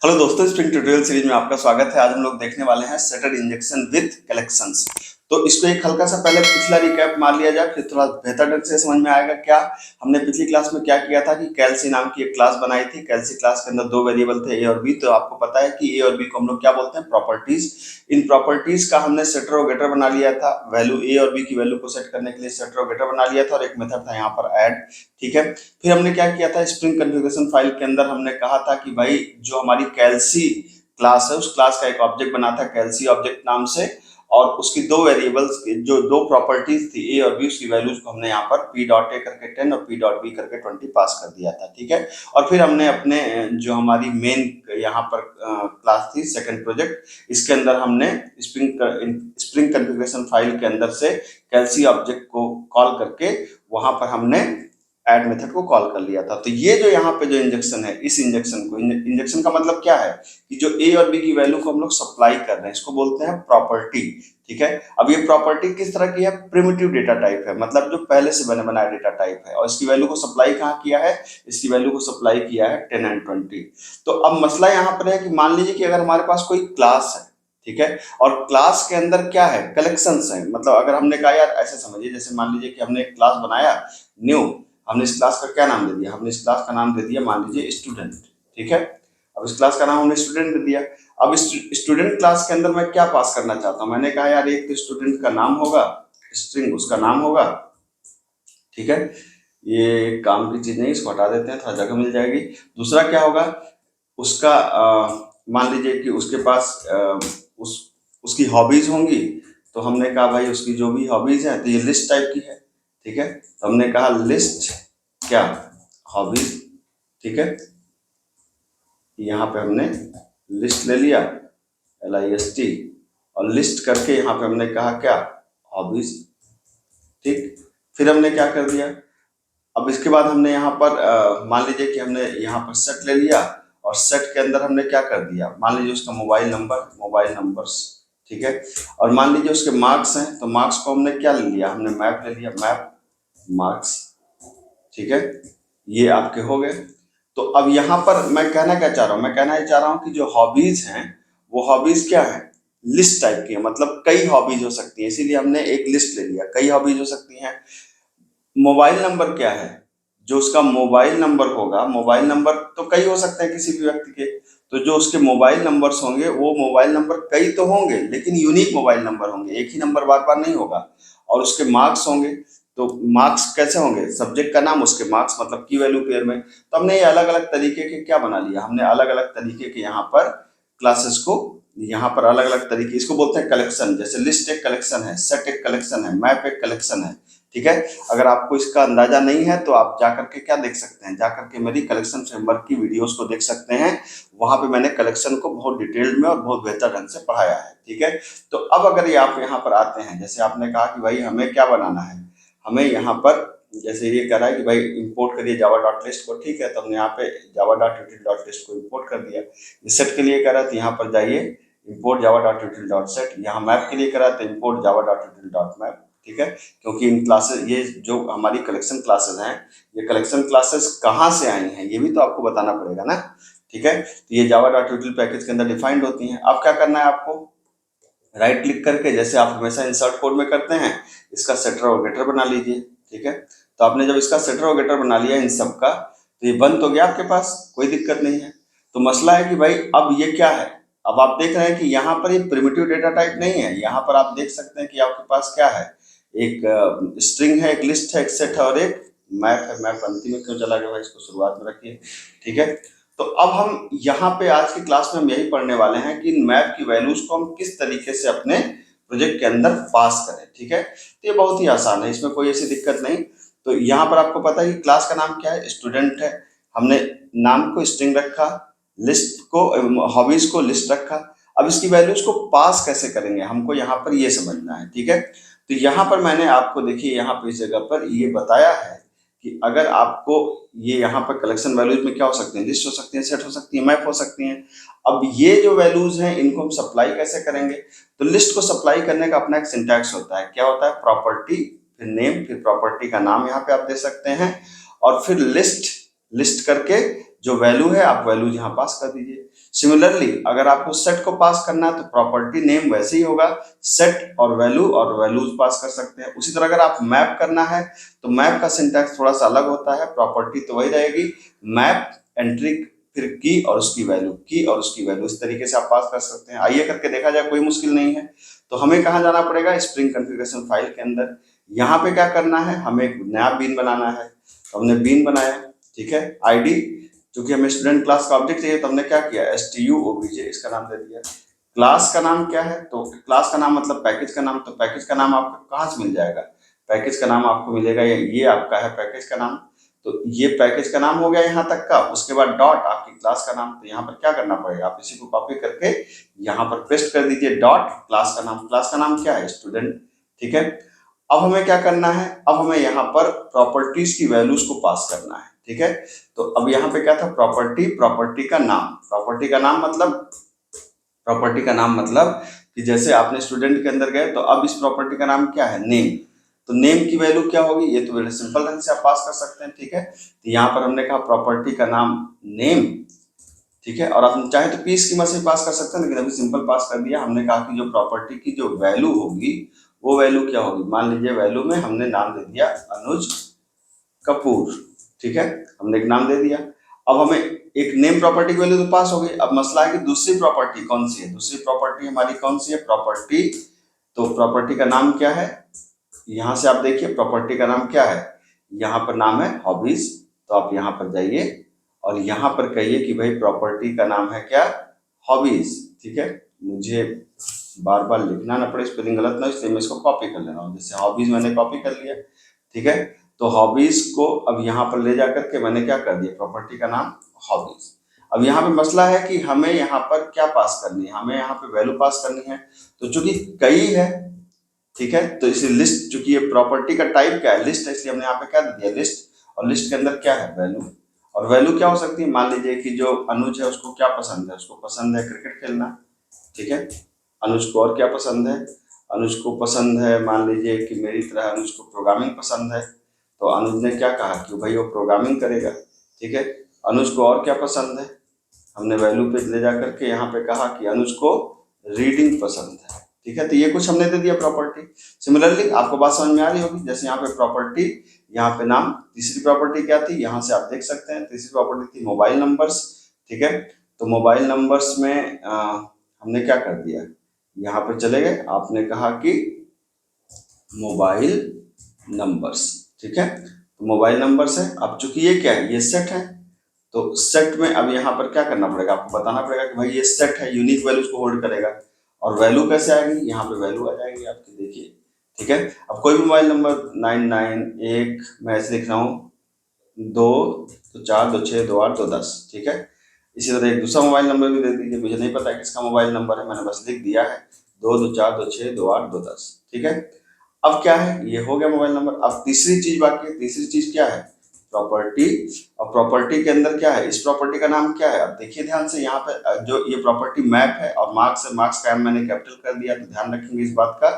Hello दोस्तों, spring tutorial series में आपका स्वागत है। आज हम लोग देखने वाले हैं सेटेड इंजेक्शन विथ कलेक्शंस। तो इसको एक हल्का सा पहले पिछला रिकैप मार लिया जाए, फिर थोड़ा बेहतर ढंग से समझ में आएगा। क्या हमने पिछली क्लास में क्या किया था कि कैल्सी नाम की एक क्लास बनाई थी। कैल्सी क्लास के अंदर दो वेरिएबल थे, ए और बी। तो आपको पता है कि ए और बी को हम लोग क्या बोलते हैं, प्रॉपर्टीज। इन प्रॉपर्टीज का हमने सेटर और गेटर बना लिया था। वैल्यू ए और बी की वैल्यू को सेट करने के लिए सेटर और गेटर बना लिया था, और एक मेथड था यहाँ पर ऐड। ठीक है, फिर हमने क्या किया था, स्प्रिंग कॉन्फ़िगरेशन फाइल के अंदर हमने कहा था कि भाई जो हमारी कैल्सी क्लास है उस क्लास का एक ऑब्जेक्ट बना था कैल्सी ऑब्जेक्ट नाम से, और उसकी दो वेरिएबल्स जो दो प्रॉपर्टीज थी ए और बी, उसकी वैल्यूज को हमने यहाँ पर पी डॉट ए करके 10 और पी डॉट बी करके 20 पास कर दिया था। ठीक है, और फिर हमने अपने जो हमारी मेन यहाँ पर क्लास थी सेकंड प्रोजेक्ट, इसके अंदर हमने स्प्रिंग कॉन्फ़िगरेशन फाइल के अंदर से कैल्सी ऑब्जेक्ट को कॉल करके वहां पर हमने ऐड मेथड को कॉल कर लिया था। तो ये जो यहाँ पे जो इंजेक्शन है, इस इंजेक्शन का मतलब क्या है कि जो ए और बी की वैल्यू को हम लोग सप्लाई कर रहे हैं, इसको बोलते हैं प्रॉपर्टी। ठीक है, अब ये प्रॉपर्टी किस तरह की है, प्रिमिटिव डेटा टाइप है, मतलब जो पहले से बने बनाया डेटा टाइप है। और इसकी वैल्यू को सप्लाई कहाँ किया है, इसकी वैल्यू को सप्लाई किया है 10 एंड 20। तो अब मसला यहाँ पर है कि मान लीजिए कि अगर हमारे पास कोई क्लास है, ठीक है, और क्लास के अंदर क्या है, कलेक्शंस है। मतलब अगर हमने कहा यार ऐसे समझिए, जैसे मान लीजिए कि हमने एक क्लास बनाया न्यू, हमने इस क्लास का क्या नाम दे दिया, हमने इस क्लास का नाम दे दिया मान लीजिए स्टूडेंट। ठीक है, अब इस क्लास का नाम हमने स्टूडेंट दे दिया। अब इस स्टूडेंट क्लास के अंदर मैं क्या पास करना चाहता हूँ, मैंने कहा यार एक तो स्टूडेंट का नाम होगा, स्ट्रिंग उसका नाम होगा। ठीक है, ये काम की चीज नहीं, इसको हटा देते हैं, थोड़ा जगह मिल जाएगी। दूसरा क्या होगा, उसका मान लीजिए कि उसके पास उसकी हॉबीज होंगी। तो हमने कहा भाई उसकी जो भी हॉबीज है, तो ये लिस्ट टाइप की है। ठीक है, तो हमने कहा लिस्ट क्या, हॉबीज। ठीक है, यहाँ पे हमने लिस्ट ले लिया, LIST, और लिस्ट करके यहाँ पे हमने कहा क्या, हॉबीज। ठीक, फिर हमने क्या कर दिया, अब इसके बाद हमने यहाँ पर मान लीजिए कि हमने यहाँ पर सेट ले लिया, और सेट के अंदर हमने क्या कर दिया, मान लीजिए उसका मोबाइल नंबर्स। ठीक है, और मान लीजिए उसके मार्क्स हैं, तो मार्क्स को हमने क्या ले लिया, हमने मैप ले लिया, मैप मार्क्स। ठीक है, ये आपके हो गए। तो अब यहाँ पर मैं कहना क्या चाह रहा हूँ, मैं कहना ये चाह रहा हूँ कि जो हॉबीज हैं वो हॉबीज क्या है, लिस्ट टाइप की है, मतलब कई हॉबीज हो सकती है, इसीलिए हमने एक लिस्ट ले लिया, कई हॉबीज हो सकती हैं। मोबाइल नंबर क्या है, जो उसका मोबाइल नंबर होगा, मोबाइल नंबर तो कई हो सकते हैं किसी भी व्यक्ति के। तो जो उसके मोबाइल नंबर्स होंगे वो मोबाइल नंबर कई तो होंगे, लेकिन यूनिक मोबाइल नंबर होंगे, एक ही नंबर बार बार नहीं होगा। और उसके मार्क्स होंगे, तो मार्क्स कैसे होंगे, सब्जेक्ट का नाम उसके मार्क्स, मतलब की वैल्यू पेयर में। तो हमने ये अलग अलग तरीके के क्या बना लिया, हमने अलग अलग तरीके के यहाँ पर क्लासेस को, यहाँ पर अलग अलग तरीके, इसको बोलते हैं कलेक्शन। जैसे लिस्ट एक कलेक्शन है, सेट एक कलेक्शन है, मैप एक कलेक्शन है। ठीक है, अगर आपको इसका अंदाजा नहीं है तो आप जाकर के क्या देख सकते हैं, जाकर के मेरी कलेक्शन फ्रेमवर्क की वीडियोस को देख सकते हैं। वहां पे मैंने कलेक्शन को बहुत डिटेल्ड में और बहुत बेहतर ढंग से पढ़ाया है। ठीक है, तो अब अगर ये आप यहाँ पर आते हैं, जैसे आपने कहा कि भाई हमें क्या बनाना है, हमें यहाँ पर जैसे ये कह रहा है कि भाई इंपोर्ट करिए जावा डॉट लिस्ट को। ठीक है, तो हमने यहाँ पे जावा डॉट यूटिल डॉट लिस्ट को इंपोर्ट कर दिया। सेट के लिए कह रहा है तो यहाँ पर जाइए import Java dot यूटिल dot set, यहाँ मैप के लिए कह रहा है तो import Java dot यूटिल dot map. ठीक है, क्योंकि इन क्लासेस, ये जो हमारी कलेक्शन क्लासेस हैं, ये कलेक्शन क्लासेस कहाँ से आई हैं ये भी तो आपको बताना पड़ेगा ना। ठीक है, तो ये जावा डॉट यूटिल पैकेज के अंदर डिफाइंड होती हैं। अब क्या करना है आपको, राइट क्लिक करके, जैसे आप हमेशा इंसर्ट कोड में करते हैं, इसका सेटर और गेटर बना लीजिए। ठीक है, तो आपने जब इसका सेटर और गेटर बना लिया इन सब का, तो ये बन तो गया आपके पास, कोई दिक्कत नहीं है। तो मसला है कि भाई अब ये क्या है, अब आप देख रहे हैं कि यहाँ पर ये प्रिमिटिव डेटा टाइप नहीं है, यहाँ पर आप देख सकते हैं कि आपके पास क्या है, एक स्ट्रिंग है, एक लिस्ट है, एक सेट है, और एक मैप है। मैप अंतिम में क्यों चला गया भाई, इसको शुरुआत में रखिए। ठीक है, तो अब हम यहाँ पे आज की क्लास में हम यही पढ़ने वाले हैं कि इन मैप की वैल्यूज को हम किस तरीके से अपने प्रोजेक्ट के अंदर पास करें। ठीक है, तो ये बहुत ही आसान है, इसमें कोई ऐसी दिक्कत नहीं। तो यहाँ पर आपको पता है कि क्लास का नाम क्या है, स्टूडेंट है। हमने नाम को स्ट्रिंग रखा, लिस्ट को, हॉबीज को लिस्ट रखा। अब इसकी वैल्यूज को पास कैसे करेंगे, हमको यहाँ पर ये समझना है। ठीक है, तो यहाँ पर मैंने आपको देखिए, यहाँ पे इस जगह पर ये बताया है कि अगर आपको ये यहाँ पर कलेक्शन वैल्यूज में क्या हो सकते हैं, लिस्ट हो सकती है, सेट हो सकती है, मैप हो सकती हैं। अब ये जो वैल्यूज हैं इनको हम सप्लाई कैसे करेंगे, तो लिस्ट को सप्लाई करने का अपना एक सिंटैक्स होता है। क्या होता है, प्रॉपर्टी, फिर नेम, फिर प्रॉपर्टी का नाम यहाँ पे आप दे सकते हैं, और फिर लिस्ट। लिस्ट करके जो वैल्यू है आप वैल्यू यहाँ पास कर दीजिए। सिमिलरली अगर आपको सेट को पास करना है तो प्रॉपर्टी नेम वैसे ही होगा, सेट और वैल्यूज पास कर सकते हैं। उसी तरह अगर आप मैप करना है तो मैप का सिंटैक्स थोड़ा सा अलग होता है। प्रॉपर्टी तो वही रहेगी, मैप एंट्री फिर की और उसकी वैल्यू, इस तरीके से आप पास कर सकते हैं। आइए करके देखा जाए, कोई मुश्किल नहीं है। तो हमें कहाँ जाना पड़ेगा, स्प्रिंग कॉन्फ़िगरेशन फाइल के अंदर। यहाँ पे क्या करना है, हमें एक नया बीन बनाना है। तो हमने बीन बनाया, ठीक है। आईडी, क्योंकि हमें स्टूडेंट क्लास का ऑब्जेक्ट चाहिए तो हमने क्या किया, stubj इसका नाम दे दिया। क्लास का नाम क्या है, तो क्लास का नाम मतलब पैकेज का नाम। तो पैकेज का नाम आपको कहाँ से मिल जाएगा, पैकेज का नाम आपको मिलेगा, ये आपका है पैकेज का नाम। तो ये पैकेज का नाम हो गया यहाँ तक का। उसके बाद डॉट आपकी क्लास का नाम। तो यहाँ पर क्या करना पड़ेगा, आप इसी को कॉपी करके यहाँ पर पेस्ट कर दीजिए, डॉट क्लास का नाम। क्लास का नाम क्या है, स्टूडेंट, ठीक है। अब हमें क्या करना है, अब हमें यहाँ पर प्रॉपर्टीज की वैल्यूज को पास करना है, ठीक है। तो अब यहाँ पे क्या था, प्रॉपर्टी का नाम। प्रॉपर्टी का नाम मतलब कि जैसे आपने स्टूडेंट के अंदर गए तो अब इस प्रॉपर्टी का नाम क्या है, नेम। तो नेम की वैल्यू क्या होगी, ये तो बड़े सिंपल ढंग से आप पास कर सकते हैं, ठीक है। तो यहाँ पर हमने कहा प्रॉपर्टी का नाम नेम, ठीक है। और आप चाहे तो पीस की मत से पास कर सकते हैं, लेकिन अभी सिंपल पास कर दिया। हमने कहा कि जो प्रॉपर्टी की जो वैल्यू होगी वो वैल्यू क्या होगी, मान लीजिए वैल्यू में हमने नाम दे दिया अनुज कपूर, ठीक है। हमने एक नाम दे दिया। अब हमें एक नेम प्रॉपर्टी की वैल्यू तो पास हो गई। अब मसला है कि दूसरी प्रॉपर्टी कौन सी है, दूसरी प्रॉपर्टी हमारी कौन सी है, प्रॉपर्टी। तो प्रॉपर्टी का नाम क्या है, यहां से आप देखिए प्रॉपर्टी का नाम क्या है, यहाँ पर नाम है हॉबीज। तो आप यहाँ पर जाइए और यहाँ पर कहिए कि भाई प्रॉपर्टी का नाम है क्या, हॉबीज, ठीक है। मुझे बार बार लिखना ना पड़े, स्पेलिंग गलत ना, इसलिए मैं इसको कॉपी कर ले रहा हूँ। जैसे हॉबीज मैंने कॉपी कर लिया, ठीक है। तो हॉबीज को अब यहाँ पर ले जाकर के मैंने क्या कर दिया, प्रॉपर्टी का नाम हॉबीज। अब यहाँ पे मसला है कि हमें यहाँ पर क्या पास करनी है, हमें यहाँ पे वैल्यू पास करनी है। तो चूंकि कई है, ठीक है, तो इसे लिस्ट, चूंकि ये प्रॉपर्टी का टाइप क्या है, लिस्ट है, इसलिए हमने यहाँ पे क्या दे दिया, लिस्ट। और लिस्ट के अंदर क्या है, वैल्यू। और वैल्यू क्या हो सकती है, मान लीजिए कि जो अनुज है उसको क्या पसंद है, उसको पसंद है क्रिकेट खेलना, ठीक है। अनुज को और क्या पसंद है, अनुज को पसंद है, मान लीजिए कि मेरी तरह अनुज को प्रोग्रामिंग पसंद है। तो अनुज ने क्या कहा कि भाई वो प्रोग्रामिंग करेगा, ठीक है। अनुज को और क्या पसंद है, हमने वैल्यू पे ले जाकर के यहाँ पे कहा कि अनुज को रीडिंग पसंद है, ठीक है। तो ये कुछ हमने दे दिया प्रॉपर्टी। सिमिलरली आपको बात समझ में आ रही होगी, जैसे यहाँ पे प्रॉपर्टी, यहाँ पे नाम। तीसरी प्रॉपर्टी क्या थी, यहाँ से आप देख सकते हैं, तीसरी प्रॉपर्टी थी मोबाइल नंबर्स, ठीक है। तो मोबाइल नंबर्स में हमने क्या कर दिया, यहाँ पे चले गए, आपने कहा कि मोबाइल नंबर्स, ठीक है। तो मोबाइल नंबर्स है। अब चूंकि ये क्या है, ये सेट है, तो सेट में अब यहाँ पर क्या करना पड़ेगा, आपको बताना पड़ेगा कि भाई ये सेट है, यूनिक वैल्यूज को होल्ड करेगा। और वैल्यू कैसे आएगी, यहाँ पे वैल्यू आ जाएगी आपकी, देखिए, ठीक है। अब कोई भी मोबाइल नंबर 991, मैं ऐसे लिख रहा हूँ 2 2 4 2 6 2 8 2 10, ठीक है। इसी तरह एक दूसरा मोबाइल नंबर भी दे दीजिए, मुझे नहीं पता किसका मोबाइल नंबर है, मैंने बस लिख दिया है 2 2 4 2 6 2 8 2 10, ठीक है। अब क्या है, ये हो गया मोबाइल नंबर। अब तीसरी चीज बाकी है, तीसरी चीज क्या है, प्रॉपर्टी। और प्रॉपर्टी के अंदर क्या है, इस प्रॉपर्टी का नाम क्या है, अब देखिए ध्यान से, यहाँ पे जो ये प्रॉपर्टी मैप है और मार्क्स है, मार्क्स का एम मैंने कैपिटल कर दिया, तो ध्यान रखेंगे इस बात का,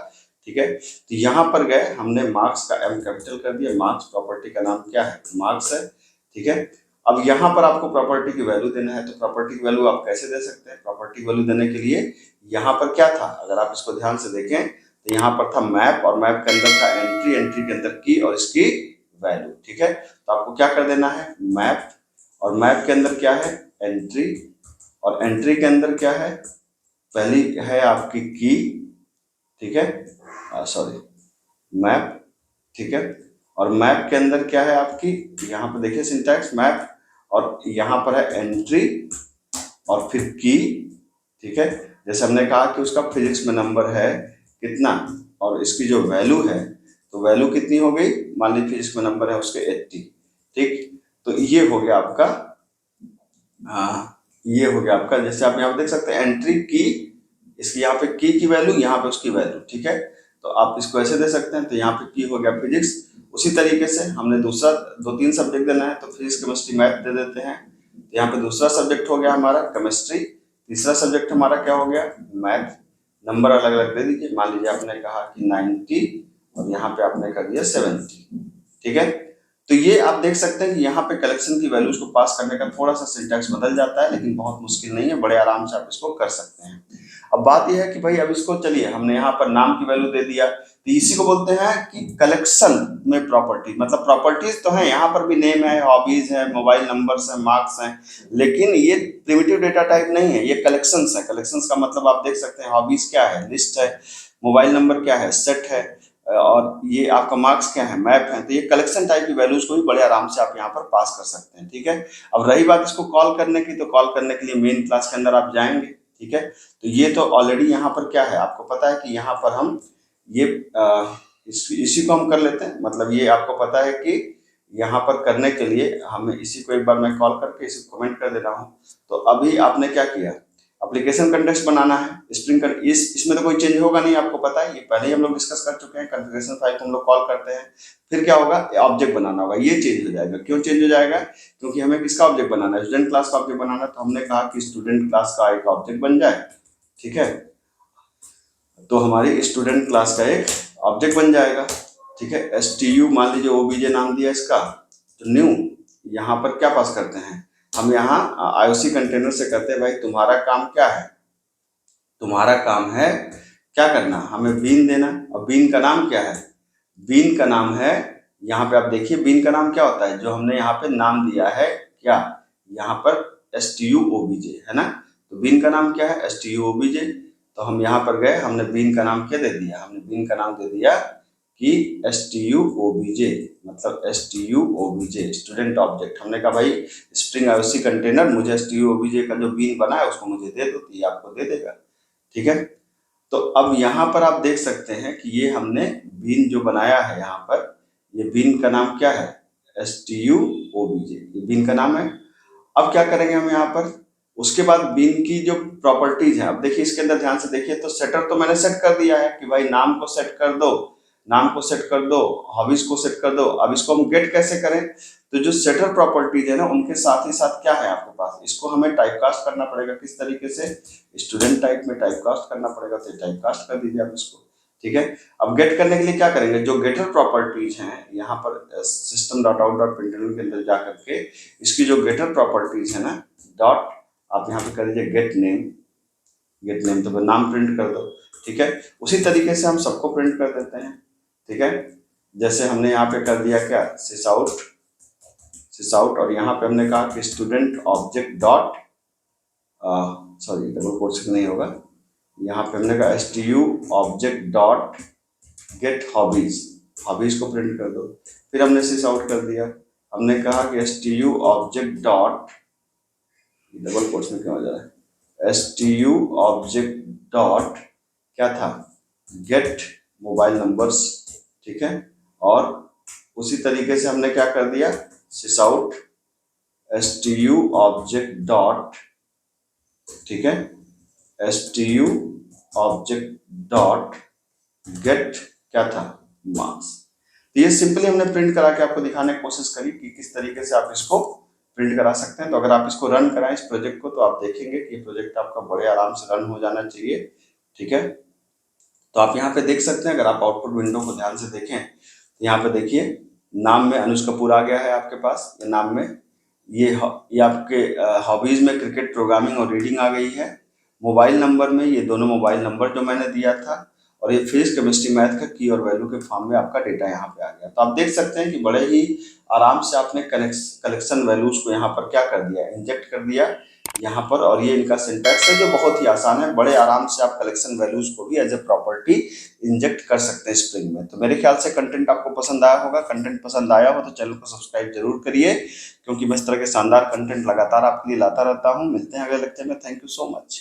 ठीक है। तो यहाँ पर गए, हमने मार्क्स का एम कैपिटल कर दिया, मार्क्स, प्रॉपर्टी का नाम क्या है, मार्क्स है, ठीक है। अब यहाँ पर आपको प्रॉपर्टी की वैल्यू देना है। तो प्रॉपर्टी की वैल्यू आप कैसे दे सकते हैं, प्रॉपर्टी की वैल्यू देने के लिए यहाँ पर क्या था, अगर आप इसको ध्यान से देखें तो यहाँ पर था मैप, और मैप के अंदर था एंट्री, एंट्री के अंदर की और इसकी वैल्यू, ठीक है। तो आपको क्या कर देना है, मैप, और मैप के अंदर क्या है, एंट्री, और एंट्री के अंदर क्या है, पहली है आपकी की, ठीक है, सॉरी, मैप, ठीक है। और मैप के अंदर क्या है आपकी, यहाँ पर देखिए सिंटैक्स, मैप, और यहाँ पर है एंट्री और फिर की, ठीक है। जैसे हमने कहा कि उसका फिजिक्स में नंबर है कितना, और इसकी जो वैल्यू है, तो वैल्यू कितनी हो गई, मान लीजिए फिजिक्स में नंबर है उसके 80, ठीक। तो ये हो गया आपका, ये हो गया आपका, जैसे आप यहाँ पे देख सकते हैं एंट्री की, इसकी यहाँ पे की वैल्यू, यहाँ पे उसकी वैल्यू, ठीक है। तो आप इसको ऐसे दे सकते हैं। तो यहाँ पे की हो गया फिजिक्स। उसी तरीके से हमने दूसरा 2 3 सब्जेक्ट देना है, तो फिजिक्स, केमिस्ट्री, मैथ दे देते हैं। तो यहाँ पे दूसरा सब्जेक्ट हो गया हमारा केमिस्ट्री, तीसरा सब्जेक्ट हमारा क्या हो गया, मैथ। नंबर अलग अलग दे दीजिए, मान लीजिए आपने कहा कि 90 और यहाँ पे आपने कर दिया 70, ठीक है। तो ये आप देख सकते हैं कि यहाँ पे कलेक्शन की वैल्यूज को पास करने का थोड़ा सा सिंटैक्स बदल जाता है, लेकिन बहुत मुश्किल नहीं है, बड़े आराम से आप इसको कर सकते हैं। अब बात यह है कि भाई अब इसको चलिए हमने यहाँ पर नाम की वैल्यू दे दिया, तो इसी को बोलते हैं कि कलेक्शन में प्रॉपर्टी, मतलब प्रॉपर्टीज तो है यहाँ पर भी, नेम है, हॉबीज है, मोबाइल नंबर्स है, मार्क्स हैं, लेकिन ये प्रिमिटिव डेटा टाइप नहीं है, ये कलेक्शंस है। कलेक्शंस का मतलब आप देख सकते हैं, हॉबीज क्या है, लिस्ट है, मोबाइल नंबर क्या है, सेट है, और ये आपका मार्क्स क्या है, मैप है। तो ये कलेक्शन टाइप की वैल्यूज को भी बड़े आराम से आप यहाँ पर पास कर सकते हैं, ठीक है। अब रही बात इसको कॉल करने की, तो कॉल करने के लिए मेन क्लास के अंदर आप जाएंगे, ठीक है। तो ये तो ऑलरेडी यहाँ पर क्या है, आपको पता है कि यहाँ पर हम ये इसी को हम कर लेते हैं, मतलब ये आपको पता है कि यहाँ पर करने के लिए हमें इसी को एक बार मैं कॉल करके इसे कमेंट कर दे रहा हूँ। तो अभी आपने क्या किया, एप्लीकेशन कंटेक्स्ट बनाना है, स्प्रिंग कर इसमें तो कोई चेंज होगा नहीं, आपको पता है, ये पहले ही हम लोग डिस्कस कर चुके हैं। कॉन्फ़िगरेशन फाइल को हम लोग कॉल करते हैं, फिर क्या होगा, ऑब्जेक्ट बनाना होगा, ये चेंज हो जाएगा। क्यों चेंज हो जाएगा, क्योंकि हमें किसका ऑब्जेक्ट बनाना है, स्टूडेंट क्लास का ऑब्जेक्ट बनाना है। तो हमने कहा कि स्टूडेंट क्लास का एक ऑब्जेक्ट बन जाए, ठीक है। तो हमारी स्टूडेंट क्लास का एक ऑब्जेक्ट बन जाएगा, ठीक है। STU मान लीजिए OBJ नाम दिया इसका, तो न्यू यहाँ पर क्या पास करते हैं हम, यहाँ IOC कंटेनर से करते हैं, भाई तुम्हारा काम क्या है, तुम्हारा काम है क्या करना, हमें बीन देना। और बीन का नाम क्या है, बीन का नाम है, यहाँ पे आप देखिए बीन का नाम क्या होता है, जो हमने यहाँ पे नाम दिया है क्या, यहाँ पर STUOBJ है ना। तो बीन का नाम क्या है, STUOBJ। तो हम यहाँ पर गए, हमने बीन का नाम क्या दे दिया, हमने बीन का नाम दे दिया कि STUOBJ, मतलब STUOBJ स्टूडेंट ऑब्जेक्ट। हमने कहा भाई स्प्रिंग IOC कंटेनर मुझे STUOBJ का जो बीन बना है उसको मुझे दे दो, तो ये आपको दे देगा, ठीक है। तो अब यहाँ पर आप देख सकते हैं कि ये हमने बीन जो बनाया है यहाँ पर, ये बीन का नाम क्या है, STUOBJ, ये बीन का नाम है। अब क्या करेंगे हम यहाँ पर, उसके बाद बीन की जो प्रॉपर्टीज है, अब देखिए इसके अंदर ध्यान से देखिए, तो सेटर तो मैंने सेट कर दिया है कि भाई नाम को सेट कर दो, नाम को सेट कर दो, हॉबीज को सेट कर दो। अब इसको हम गेट कैसे करें, तो जो सेटर प्रॉपर्टीज है ना, उनके साथ ही साथ क्या है आपके पास, इसको हमें टाइपकास्ट करना पड़ेगा। किस तरीके से, स्टूडेंट टाइप में टाइपकास्ट करना पड़ेगा, तो टाइपकास्ट कर दीजिए आप इसको, ठीक है। अब गेट करने के लिए क्या करेंगे, जो गेटर प्रॉपर्टीज हैं यहाँ पर system dot out dot println के अंदर जा करके इसकी जो गेटर प्रॉपर्टीज है ना, डॉट आप यहाँ पे कर दीजिए गेट नेम, गेट नेम तो नाम प्रिंट कर दो, ठीक है। उसी तरीके से हम सबको प्रिंट कर देते हैं, ठीक है। जैसे हमने यहाँ पे कर दिया क्या, सिस आउट, और यहाँ पे हमने कहा कि student object dot, sorry double quotes नहीं होगा, यहाँ पे हमने कहा STU object dot gate hobbies, hobbies को प्रिंट कर दो। फिर हमने सिस आउट कर दिया, हमने कहा कि STU object dot, double quotes में क्यों हो जा रहा है, STU ऑब्जेक्ट डॉट क्या था, गेट मोबाइल नंबर्स, ठीक है। और उसी तरीके से हमने क्या कर दिया, सिस आउट STU ऑब्जेक्ट डॉट, ठीक है, STU ऑब्जेक्ट डॉट गेट क्या था, मार्क्स। तो ये सिंपली हमने प्रिंट करा के आपको दिखाने की कोशिश करी कि किस तरीके से आप इसको प्रिंट करा सकते हैं। तो अगर आप इसको रन कराएं इस प्रोजेक्ट को, तो आप देखेंगे कि प्रोजेक्ट आपका बड़े आराम से रन हो जाना चाहिए, ठीक है। तो आप यहाँ पे देख सकते हैं, अगर आप आउटपुट विंडो को ध्यान से देखें, तो यहाँ पे देखिए नाम में अनुज कपूर आ गया है आपके पास, ये नाम में ये आपके हॉबीज में क्रिकेट, प्रोग्रामिंग और रीडिंग आ गई है। मोबाइल नंबर में ये दोनों मोबाइल नंबर जो मैंने दिया था, और ये फिजिक्स, केमिस्ट्री, मैथ का की और वैल्यू के फॉर्म में आपका डेटा यहाँ पे आ गया। तो आप देख सकते हैं कि बड़े ही आराम से आपने कलेक्शन वैल्यूज को यहाँ पर क्या कर दिया, इंजेक्ट कर दिया यहाँ पर। और ये इनका सिंटैक्स है जो बहुत ही आसान है, बड़े आराम से आप कलेक्शन वैल्यूज को भी एज ए प्रॉपर्टी इंजेक्ट कर सकते हैं स्प्रिंग में। तो मेरे ख्याल से कंटेंट आपको पसंद आया होगा। कंटेंट पसंद आया हो तो चैनल को सब्सक्राइब जरूर करिए, क्योंकि मैं इस तरह के शानदार कंटेंट लगातार आपके लिए लाता रहता हूँ। मिलते हैं अगले लेक्चर में। Thank you so much.